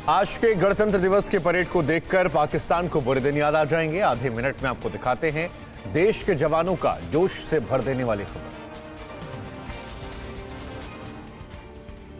आज के गणतंत्र दिवस के परेड को देखकर पाकिस्तान को बुरे दिन याद आ जाएंगे। आधे मिनट में आपको दिखाते हैं देश के जवानों का जोश से भर देने वाली खबर।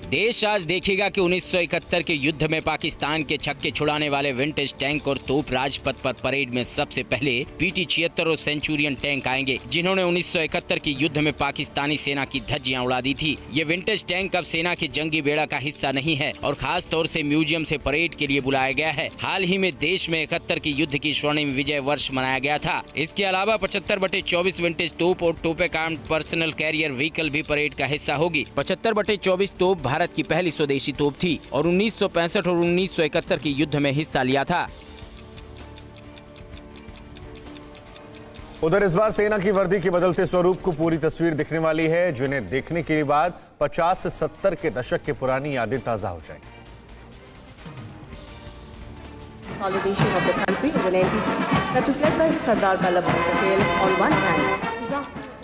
देश आज देखेगा कि 1971 के युद्ध में पाकिस्तान के छक्के छुड़ाने वाले विंटेज टैंक और तोप राजपथ पर परेड में सबसे पहले PT-76 और सेंचुरियन टैंक आएंगे, जिन्होंने 1971 के युद्ध में पाकिस्तानी सेना की धज्जियां उड़ा दी थी। ये विंटेज टैंक अब सेना के जंगी बेड़ा का हिस्सा नहीं है और खास तौर से म्यूजियम से परेड के लिए बुलाया गया है। हाल ही में देश में 71 के युद्ध की स्वर्णिम विजय वर्ष मनाया गया था। इसके अलावा 75/24 विंटेज तोप और टोपेक आर्म्ड पर्सनल कैरियर व्हीकल भी परेड का हिस्सा होगी। 75/24 तोप भारत की पहली स्वदेशी तोप थी और 1965 और 1971 के युद्ध में हिस्सा लिया था। उधर इस बार सेना की वर्दी के बदलते स्वरूप को पूरी तस्वीर दिखने वाली है, जिन्हें देखने के बाद 50 से 70 के दशक की पुरानी यादें ताजा हो जाएंगी।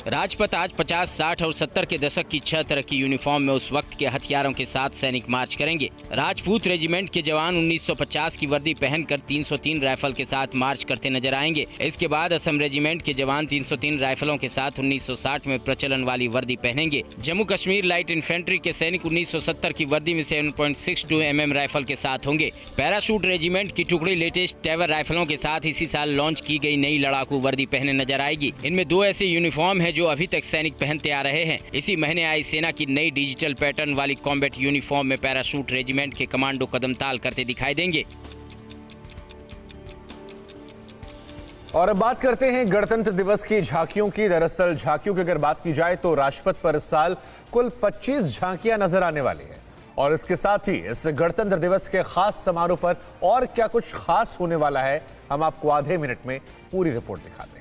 राजपथ आज 50, 60 और 70 के दशक की 6 तरह की यूनिफॉर्म में उस वक्त के हथियारों के साथ सैनिक मार्च करेंगे। राजपूत रेजिमेंट के जवान 1950 की वर्दी पहनकर 303 राइफल के साथ मार्च करते नजर आएंगे। इसके बाद असम रेजिमेंट के जवान 303 राइफलों के साथ 1960 में प्रचलन वाली वर्दी पहनेंगे। जम्मू कश्मीर लाइट इन्फेंट्री के सैनिक 1970 की वर्दी में 7.62 mm राइफल के साथ होंगे। पैराशूट रेजिमेंट की टुकड़ी लेटेस्ट टेवर राइफलों के साथ इसी साल लॉन्च की गई नई लड़ाकू वर्दी पहने नजर आएगी। इनमें 2 ऐसे यूनिफॉर्म है जो अभी तक सैनिक पहनते आ रहे हैं। इसी महीने आई सेना की नई डिजिटल पैटर्न वाली कॉम्बैट यूनिफॉर्म में पैराशूट रेजिमेंट के कमांडो कदमताल करते दिखाई देंगे। और अब बात करते हैं गणतंत्र दिवस की झांकियों की। दरअसल झांकियों की अगर बात की जाए तो राजपथ पर इस साल कुल 25 झांकियां नजर आने वाली है। और इसके साथ ही इस गणतंत्र दिवस के खास समारोह पर और क्या कुछ खास होने वाला है, हम आपको आधे मिनट में पूरी रिपोर्ट दिखाते हैं।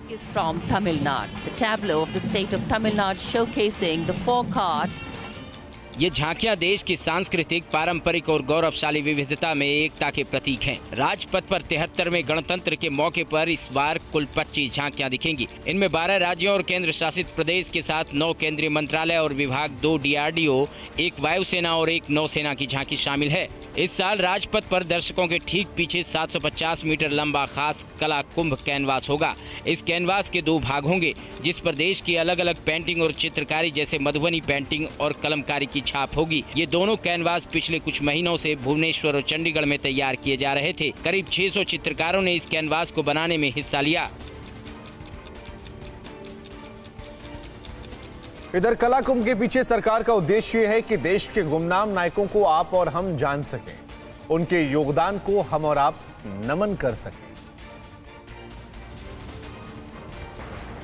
Is from Tamil Nadu. The tableau of the state of Tamil Nadu showcasing the 4 cards. ये झांकियां देश की सांस्कृतिक, पारंपरिक और गौरवशाली विविधता में एकता के प्रतीक हैं। राजपथ पर 73वें गणतंत्र के मौके पर इस बार कुल 25 झांकियां दिखेंगी। इनमें 12 राज्यों और केंद्र शासित प्रदेश के साथ 9 केंद्रीय मंत्रालय और विभाग, 2 DRDO, 1 वायुसेना और 1 नौसेना की झांकी शामिल है। इस साल राजपथ पर दर्शकों के ठीक पीछे 750 मीटर लंबा खास कला कुंभ कैनवास होगा। इस कैनवास के 2 भाग होंगे, जिस पर देश की अलग अलग पेंटिंग और चित्रकारी जैसे मधुबनी पेंटिंग और कलमकारी की छाप होगी। ये दोनों कैनवास पिछले कुछ महीनों से भुवनेश्वर और चंडीगढ़ में तैयार किए जा रहे थे। करीब 600 चित्रकारों ने इस कैनवास को बनाने में हिस्सा लिया। इधर कला कुंभ के पीछे सरकार का उद्देश्य यह है कि देश के गुमनाम नायकों को आप और हम जान सकें, उनके योगदान को हम और आप नमन कर सकें।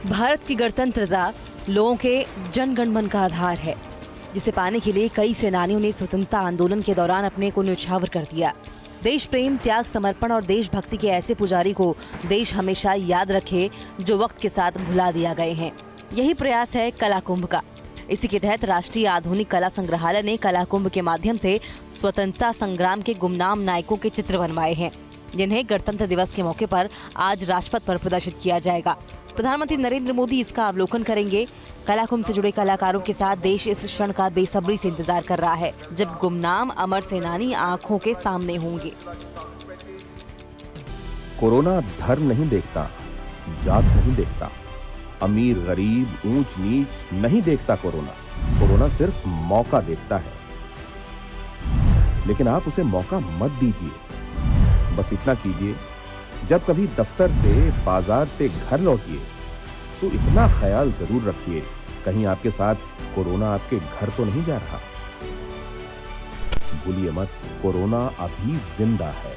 भारत की गणतंत्रता लोगों के जनगण मन का आधार है, जिसे पाने के लिए कई सेनानियों ने स्वतंत्रता आंदोलन के दौरान अपने को न्यौछावर कर दिया। देश प्रेम, त्याग, समर्पण और देशभक्ति के ऐसे पुजारी को देश हमेशा याद रखे जो वक्त के साथ भुला दिया गए हैं। यही प्रयास है कला कुंभ का। इसी के तहत राष्ट्रीय आधुनिक कला संग्रहालय ने कला कुंभ के माध्यम से स्वतंत्रता संग्राम के गुमनाम नायकों के चित्र बनवाए हैं, जिन्हें गणतंत्र दिवस के मौके पर आज राजपथ पर प्रदर्शित किया जाएगा। प्रधानमंत्री नरेंद्र मोदी इसका अवलोकन करेंगे। कला कुंभ से जुड़े कलाकारों के साथ देश इस क्षण का बेसब्री से इंतजार कर रहा है, जब गुमनाम अमर सेनानी आंखों के सामने होंगे। कोरोना धर्म नहीं देखता, जात नहीं देखता, अमीर गरीब, ऊंच नीच नहीं देखता। कोरोना सिर्फ मौका देखता है, लेकिन आप उसे मौका मत दीजिए। बस इतना कीजिए, जब कभी दफ्तर से, बाजार से घर लौटिए तो इतना ख्याल जरूर रखिए, कहीं आपके साथ कोरोना आपके घर तो नहीं जा रहा। भूलिए मत, कोरोना अभी जिंदा है।